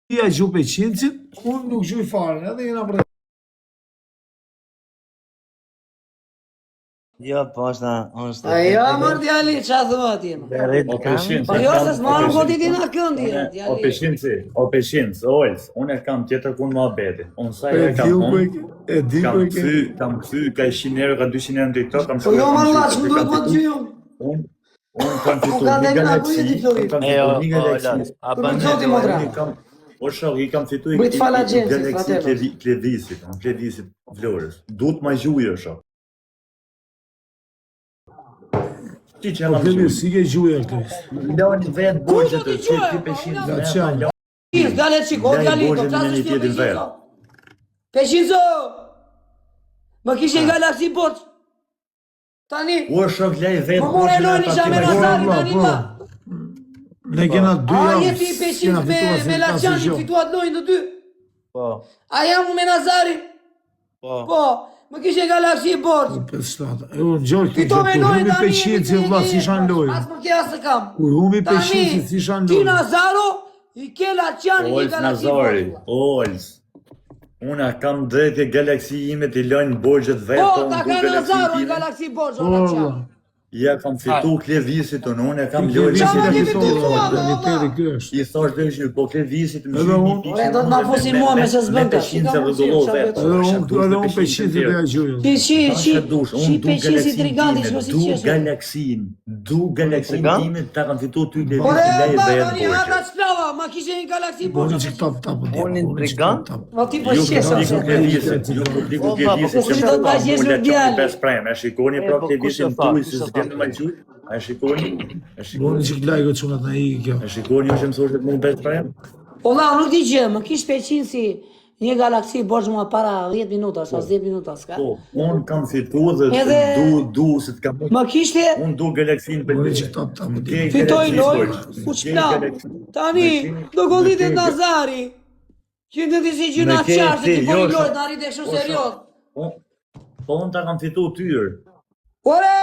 Ja gjuh Peqincit, unë nuk gjuj fare, edhe jena për... Jo, po është... Ajo, mër djali, qa thua ti? O Peshinci. Po jo, se s'marrën goditi na këndi, O djali. Peshinci, Olës, unë e kam tjetër kun më abeti. Unë sa E e kam di unë, ku e ke... kam kthy ka 100 euro, ka 200 euro në TikTok, kam Po jo, mër Allah, që më duhet më të gjyju? Unë kam Po fitu ka një dhe nga galaksi, kujë di Florit. kam fitu një galaksi. Për në qoti më dra. O shok, i kam fitu Bëjt fala gjensit, galaksi fratello. Klevisit Florës. Duhet ma gjuje, shok. Ti që Po jam Klevis, si ke gjuja Klevis? Lani vetë borgjët të gjuje, ti po, Peshinci. Da qanë. Dale qiko, djali, do flasë një shtu tjetër Peshinzo. Peshinzo! Më kishe galaksi borç. Tani, O shok, lej vetë më more lojnë isha me Nazari, tani ta. Ne kena dy A javë, jeti Peshinz me Laçani, fituat lojnë të dy. Po, A jam me Nazari? po. Po, më kishe galaksi borç. 5-7. E unë gjojë këtë Fito me gjojë, lojnë humi tani. Peqinci, vla, si shan lojë. As për kja se kam. Humi Peqinci, si shan Ti lojë. Nazaro, i ke Laçani, i Olës galaksi Nazari, borç. Olës. Una kam drejtë galaksi ime të lënë borxhet vetë, Po, unë ta du ka Nazaro, i galaksi time. galaksi borç, o Po, Laçani. Ja kam fitu Klevisit unë e kam lojë. Klevisit Qa e ma fitova, kemi fituar, realiteti kjo është. I thash dhe që po Klevisit më Edhe gjyni unë- pikë. Ore, do të ma fusin mua me se s'bën ka. Peshinci rregullo vetë. Edhe unë Peqinci dhe ja gjojë. Ti shi Unë du Peshinci galaksin triganti, time, shko si du qeshe. galaksin time, ta kam fitu ty Klevisit Ore, lej ma vetë tani, hata borxhet. çplava, ma kishe një galaksi Boni borç. që tap tap. Unë intrigant? Ma ti po Ju shqesa. publiku Klevisit, ju publiku Klevisit po, si do të vazhjesh me djalë. Bes prem, e shikoni pra po, Klevisin kush e tha, tuaj kush se e s'gjen tha? më gjujt. E shikoni, Boni që klajko që nga të i kjo. e shikoni që mësohet më bes prem. Ola, nuk di gjë, më kish Peshinci një galaksi borç mua para 10 minuta, sa 10 minuta s'ka. Po, unë kam fitu dhe Edhe- du se të kam... Më kishte Unë du galaksin për Boni që tap tap. fitoj lojë, u çplam. Tani, do gollitet Nazari. Që në të si gjyna Me ke qartë, ti, ti po jo, i lojë, shok. të arrit e kështu O, serios. Po unë ta kam fitu tyr. Ore,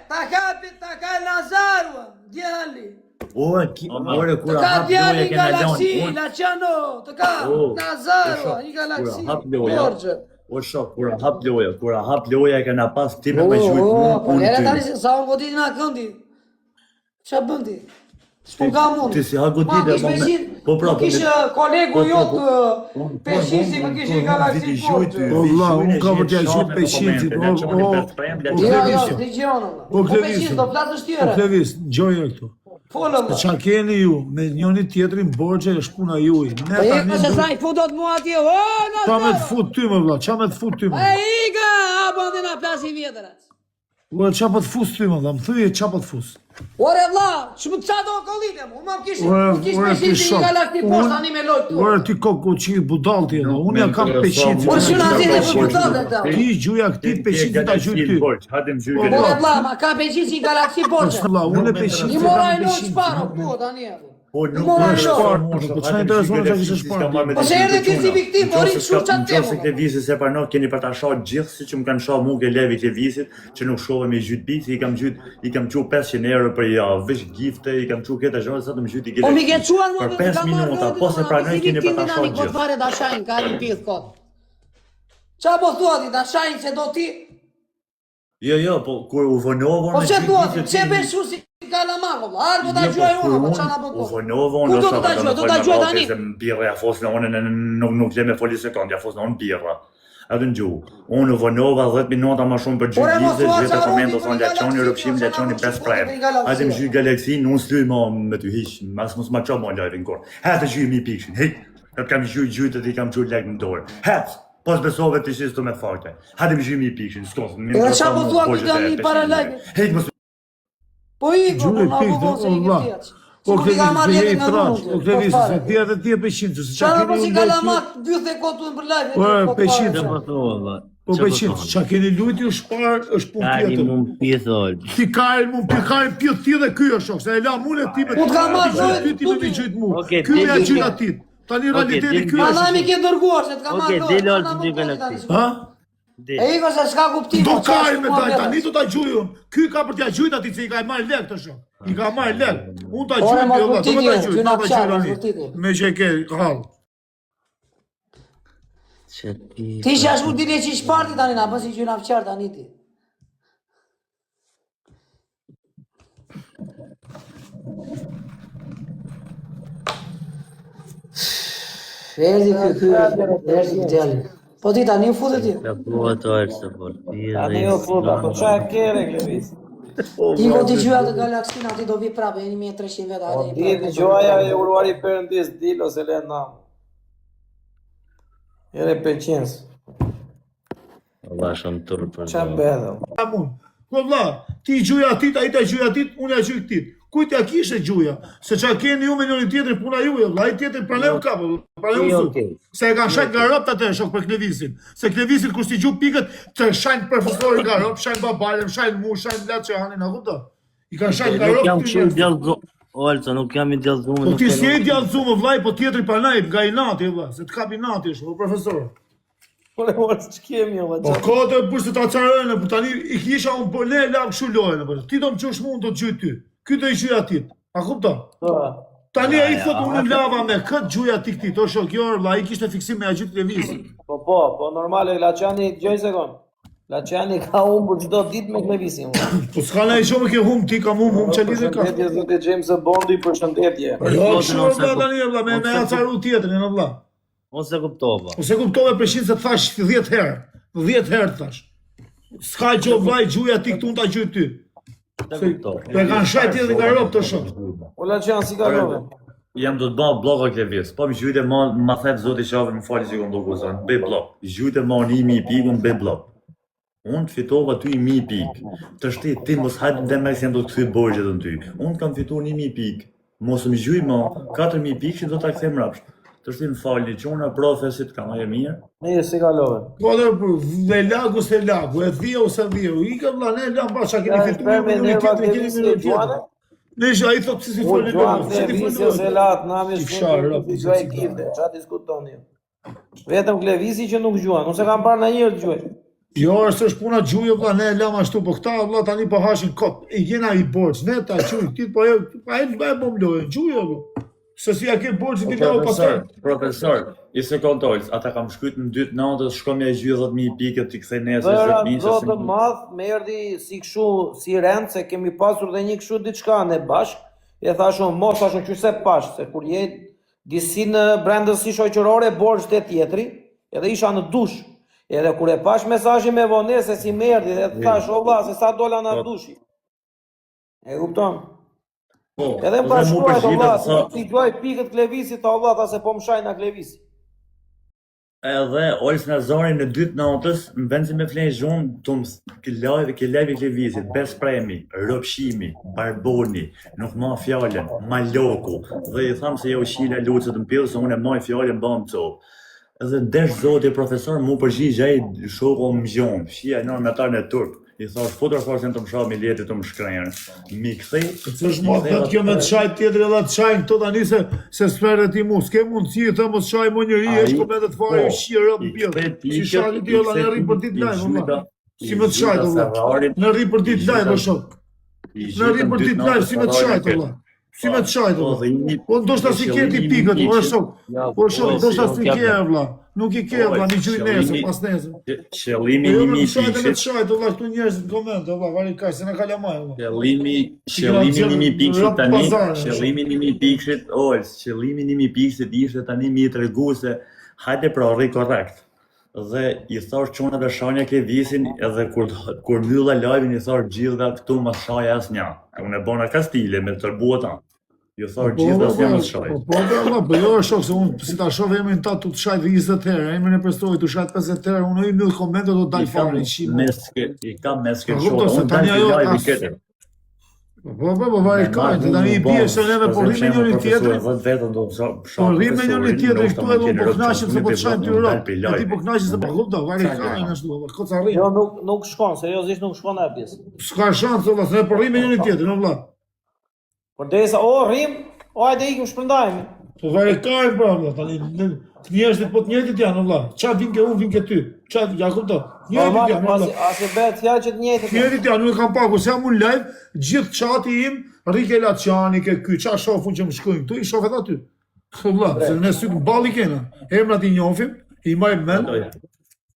ta ka Nazaru, djali. Ore, Të kura ka hap djali loja i kena galaksi, lanë. Laçano, të ka Oh, Nazaru, shok, i galaksi. kura hap loja. Borxhe. O shok, kura hap loja kena pas ti me më gjujt Po, unë lere tani ty. se sa unë godit nga këndi. Qa bën ti? S'pun ka mund. Ti si ha godit Ma e kish Peshin, po pra, më kish kolegu jot Peshinci, më kish i galaksi borxhe. Po, vlla, unë ka për t'ja gjujt Peshinci, Jo, jo, Klevisit. t'i gjonë. Po, Klevisit. Peshinci, do flasësh Po tjere. Klevis, gjojë këtu. Folëm. Qa keni ju, me njëni tjetrin borgje është puna juj. Ne Po tani e se du- sa i futot mua atje, o, qa me të Nazaro. fut ty më vlla, qa me të fut ty më. E iga, a bëndi na plasi vjetërat. Ure, qa po të fus ty më vlla, më thuje qa po të fus. Ore vlla, që më të qa do kollitem, unë më kish Ore, kish ore, ti Peshinci shok. një galaksi borç tani me lojt tu. Ure, ti koko që i budal ti edhe, unë ja kam Peshinci. Ore, që na zhjete për budalë këta. Ti gjuja këti Peshinci ta gjuj ty. Hadim gjujt Po, Ore vlla, ma ka Peshinci një galaksi borxhe. Vlla, unë e Peshinci I e moraj kam lojt Peshinci. shparo, po tani e. Po nuk Mora është shok. shpar, Po, çfarë intereson që kishe shpar? Po se erdhe ti si viktim, po rrit shurçat temu. temu. Nëse Klevisi se pranon, keni për ta shoh gjithë siç më kanë shoh mua ke levi Klevisit, që nuk shohëm me gjyt biti, i kam çu 500 euro për javë, veç gifte, i kam çu këta zhona sa të më gjyti Po mi ke çuar mua për 5 minuta, po se pranoj keni për ta shoh Kot gjithë. fare dashajn, ka një pith kot. Qa po thua ti, dashajn se do ti? Jo, po kur u vonova Po që thua ti, që ben shu si kalamako, vlla, arë do ta gjuaj unë, po qa na po U thua? vonova Ku do të ta gjuaj, do ta gjuaj tani? Birra ja fosna unë nuk le me foli sekond, ja fosna unë birra. Edhe në gjuhë. Unë u vonova 10 minuta ma shumë për Ore, mos gjyqizet, thua gjithë qa komentos rodi për thonë Laçoni, galaksi, rëpshim, qa Laçoni na 5 po prem. për galaksi. Hajde më gjyj galaksin, unë s'luj me ty hiq, mas mos ma qa mo lajvin kur. Hajde gjyj mi pikshin, hej, të kam gjyj gjyjtët i kam gjyj lek në dorë. Hajde, pos besove të ishis të me fakte. Hajde më gjyj mi pikshin, s'kos. Edhe qa po thua ti tani para lajve? Hej, mos Po i, po Gjuaj na po pikë, thua se i vlla. ke tjetës. Po Si Klevis, ka marrë ti je jetë i nga trash, unë, po Klevis, se ti edhe ti e Peshinci, se Qa qa po keni si ju kalamak, bythe kotun për lajve. Ore, Peshinci. Po thua, valla. Po Peshinci, qa keni lujt ju shpar, është pun Tani tjetër. mund pithol. Ti kajl mu, ti kajl pjët ti dhe ky është shok, se e la mune ti me Unë ka marrë ti lojt, ti me tuti. mi gjyt mu. Okej, Ky me ja deli- gjyt atit. Tani realiteti deli- ky Ana mi është. ke dërguar se t'ka marrë Okej, lojt. delo Ana të po dy thua ti galaksi. tani. Ha? E iko se s'ka kuptim. Do po qa kaj është me mua taj, vjetës? tani do ta gjuj unë. Ky ka për t'ja gjujt atit se i ka marrë lek të shok. I ka marrë lek. Unë ta Ore, gjujt, mos jo, do vërtiti, me ta gjujt, ty do na ta pqarë, gjujt mos tani. vërtiti. Me që e ke hall. Ti që ashtu dile që i shparti tani na, pas i që na fqar tani ti. Erdi këtë, po ti tani u futet ti. Ka prova të arë por. Tani u futa, po qa e kere Klevis? Ti ko t'i gjyja të galaksin, ati do vi prapë, 1300 veta. Po di t'i gjoja e uruari përëndis, dil ose le na. Jere peqens. Allah shumë tërë për Qa bedhe? Amun. Po vlla, ti gjuja atit, ai ta gjuja atit, unë ja gjuj këtit. Kujt ja kishe gjuja? Se qa keni ju me njëri tjetër puna juve, vlla, ai tjetër praneu ka, praneu su. Se e kanë shajt nga ropt atë shok për Klevisin. Se Klevisin kur si gjuh pikët, të shajnë profesorin nga ropt, shajnë babalën, shajnë mu, shajnë latë që hanin, a kupto? I kanë shajt nga Nuk ropt. jam qërë djallëzume, Olca, nuk jam i djallëzume. Po ti si e djallëzume vllai, po tjetri pranaj nga i nati vlla, se të kapi nati është, po profesor. Por e orës që kemi o Po kote për se ta carënë, po tani i kisha unë po ne lam kështu lojën, po ti do më qosh mund do të gjuj ty. Ky do i gjuj atit. A kupton? Tani ai thot unë lava me kët gjuj aty këtij. O shok, jo vlla, ai kishte fiksim me agjit Klevisin. Po normale, Laçani, gjoj sekond. Laçani ka humbur çdo ditë me Klevisin. Po s'ka ne shumë ke hum, ti kam hum çelizë ka. Përshëndetje zotë James Bondi, përshëndetje. Jo, shumë vlla tani vlla, me acaru tjetrin, no vlla. Ose kuptova. Ose kuptove përshin se thash 10 herë. 10 herë thash. S'ka gjë vllai gjuj aty këtu ta gjuj ty. Po e kanë shajt tjetër nga rob të shok. O Laçan, si ka love? Jam do të bëj blloka Klevis. Po më gjujtë ma thep zoti qafër më fali që kom bllokuar. Bëj blok. Gjujtë ma 1000 pikë, bëj blok. Unë të fitova ty 1000 pikë. Të shtit ti mos hajtë dhe me se jam do të kthy borxhet në ty. Unë kam fituar 1000 pikë. Mos më gjuj më 4000 pikë që do ta kthem mbrapsht. Të shtim fali çuna profesit ka më e mirë. Ne si ka love? Po dhe me lagu se lagu, e dhio se dhio. I ka vlla ne lam pas çka keni fituar me një tjetër, keni me një tjetër. Ne ai thot si folën. Si ti folën se lat nami shumë të gjoj gjithë, ç'a diskutoni. Vetëm Klevisi që nuk gjuan, ose kam parë ndonjëherë të gjuaj. Jo, është puna gjuje vlla, ne lam ashtu, po këta vlla tani po hashin kop. I jena i borx, ne ta çuj, ti po ai bëm lojë, gjuje vlla. Se si a ke borxhi ti lau pastaj. Profesor, i sekondolës, ata kam shkruajt në 2 natës, shkon me gjy 10000 pikë ti kthej nesër 10000. Zotë madh, më erdhi si kështu, si rend se kemi pasur dhe një kështu diçka ne bashk. E thashun, mos thashun qyse pash, se kur je disi në brendësi shoqërore borxh te tjetri, edhe isha në dush. Edhe kur e pash mesazhin me vonë se si më erdhi dhe thash, o vlla, se sa dola na dushi. E kupton? Edhe më bashkuaj të vlla, ti gjoj pikët Klevisit, ta vlla, ta se po më shaj nga Klevisi. Edhe Ols Nazari në 2 natës, në vend se me flenë zhunë, të ke lajve Klevisit, bes premi, rëpshimi, barboni, nuk ma fjallën, maloku, dhe i thamë se jo shila lucët në pillë, se unë e maj fjallën bëmë të copë. Edhe desh zoti profesor mu përgjigj ai shoku më gjon, shija në metar në turp. I thash fotografasin të më shoh me letër të më shkrenjën. Mi kthej. Ç'është më thot kjo me të çaj tjetër edhe të çajin këto tani se sferë ti mu, s'ke mundësi të mos çaj më njëri, është komente të fare shira në pillë. Si shali ti olla në rri për ditë lajm, valla. Si më të çaj valla. Në rri për ditë lajm o shok. Në rri për ditë lajm si më të çaj valla. Si me të çaj valla. Po ndoshta si ke ti pikët, o shok. Po shok, ndoshta si ke valla. Nuk i ke valla, mi gjuj nesër, pas nesër. Qëllimi i mi pikë. Me të çaj valla këtu njerëz në koment, valla, vari kaq se na kalamaj valla. Qëllimi i mi pikëshit tani, qëllimi i mi pikëshit, qëllimi i mi pikëshit ishte tani mi tregu se hajde pra rri korrekt. Dhe i thash çunave shanja ke visin edhe kur mbylla live-in i thash gjithëve këtu mos shaj asnjë. Unë e bona Kastile me tërbuata. Ju thash gjithë asnjë mos shaj. Po valla, po jo shok se unë si ta shoh emrin ta tu të shaj 20 herë, emrin e prestoj tu shaj 50 herë, unë i në komente do të dal fare i kam meske shoh. Unë tani ajo tjetër. Po vari kaj, të tani i bie se neve po rrim me njëri tjetrin. Vetëm do të Po rrim me njëri tjetrin këtu edhe unë po knaqem se po të shajmë ty rrok. Ti po knaqesh se po kupton, vari kaj ashtu, koca rrim. Jo nuk shkon, seriozisht nuk shkon ajo pjesë. S'ka shans valla, se po rrim me njëri tjetrin, valla. Por derisa rrim, hajde ikim shpërndajemi. Po vari kaj valla, tani njerëzit po të njëjtit janë valla. Ça vin ke unë, vin ke ty. Ça ja kupton. Njëjtit janë valla. As e bëhet fjalë që të njëjtit. Njëjtit janë, nuk kam paku, se jam unë live, gjithë çati im, Rike Laçani ke ky, ça shofun që më shkojnë këtu, i shoh edhe aty. Valla, se ne sy balli kena. Emrat i njohim, I majmë men.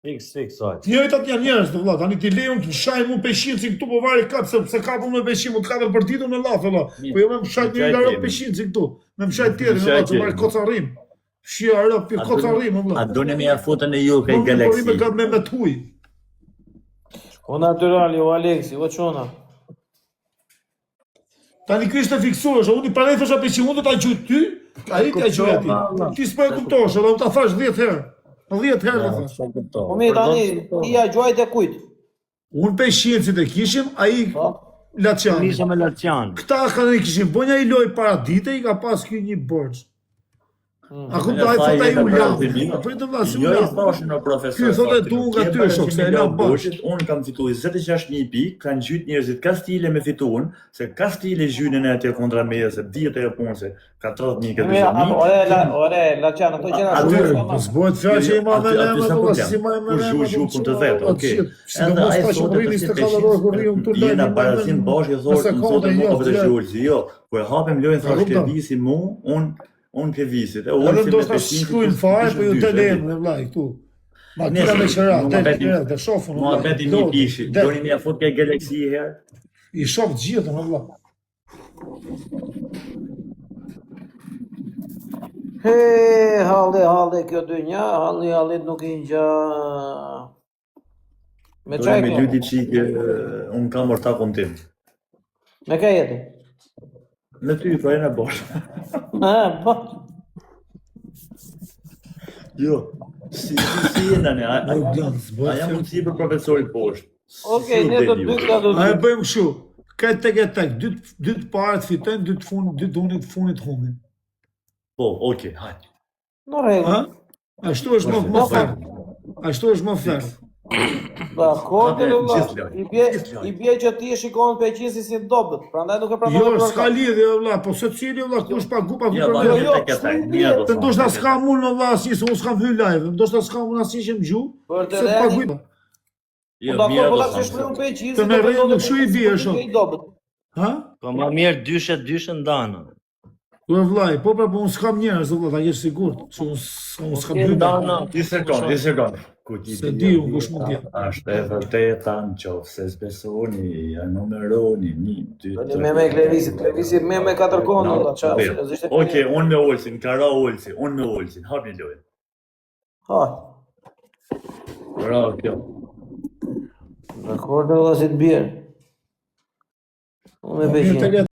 Fix, ojtë. Njëjtat janë njerëz të vëlla, tani ti lejon të shaj mu peshin si këtu po vari kap se kapun me peshin mu të katër për ditën në laf vëlla. Po jo më shajt një larë peshin si këtu. Me më shajt tjetër vëlla, të marr kocarrim. Shija rrap pi kocarrim vëlla. A doni me afotën e ju kë Galaxy? Po ka me tuj. O natural, jo Aleksi, o çona. Tani ky është fiksuar, unë para thosha peshin mund të ta gjoj ty, ai ta gjoj aty. Ti s'po e kuptosh, edhe unë ta thash 10 herë. 10 herë të thash. Po mi tani, ti ja gjuajt e kujt? Unë peshin si të kishim, ai Laçan. Nisë me Laçan. Këta kanë kishin, po një i loj para dite, i ka pas ky një borx. A ku do ai thotë ai u lam. Po të vlas u Jo i lam. thashë në profesor. Ky thotë du nga ty shok, se e la bash. Unë kam fituar 26.000 pikë, kanë gjyt njerëzit Kastile me fituan, se Kastile gjynën e atje kontra meja se dihet e japonse, ka 30.000 këtë Mi, ore, Laçan, ato gjëra Aty, shumë. po s'bëhet fjalë që i ma me Aty s'ka problem. si ma me Kur zhu kundër vet, okay. Edhe ai thotë rrini të kaloror kur rriu këtu lajm. Jena barasin bashkë thotë në Zhulzi, jo. Kur hapem lojën thash ke visi mu, unë ke visit. Edhe do të shkruajnë fare, po ju të lejmë dhe vllai këtu. Ma këta me qëra, të shofën. Mua beti një pishi, doni një afot ke Galaxy herë? I shof gjithë në vlla. He, halli kjo dynja, halli nuk i ngja. Me Doni çaj me kjo? lyti çike, unë kam ortakun tim. Me ka jeti? Me ty, po e në bosh. Po. Jo, si jena ne, a jam mundësi për profesorit poshtë. Okej, ne do të dy A e bëjmë kështu. Këtë tek, dy të parët fitojnë, dy të funit humbin. Po, okej, hajde. Në rregull. Ha? Ashtu është më fair. Ashtu është më fair. Dakor, i bie që ti e shikon Peqinsi si dobët, prandaj nuk e pranoj. Jo, s'ka lidhje vlla, po secili vlla kush pagu për Jo, të ndoshta s'kam unë vlla asnjë, se unë s'kam hyrë live. Ndoshta s'kam unë asnjë që më gju. Për të Se paguaj. Jo, dakor, mirë po do ta të shprehun Peqinsi. Të me rregull, kështu i bie shoh. Ha? Po më mirë dyshe ndana. Po vllai, po po unë s'kam njerëz vlla, ta jesh sigurt. Se unë s'kam hyrë. Një sekond. Se di unë kush mund t'jetë. Ashtë e vërteta në qofë, se s'besoni, ja numeroni, 1, 2, 3. Me Klevisi me 4 konë, valla, çfarë? Okej, unë me Olsin, ka ra Olsi, unë me Olsin, hap një lojë. Ha. Bravo, kjo. Dakor, valla, si të bjerë. Unë me Peqin.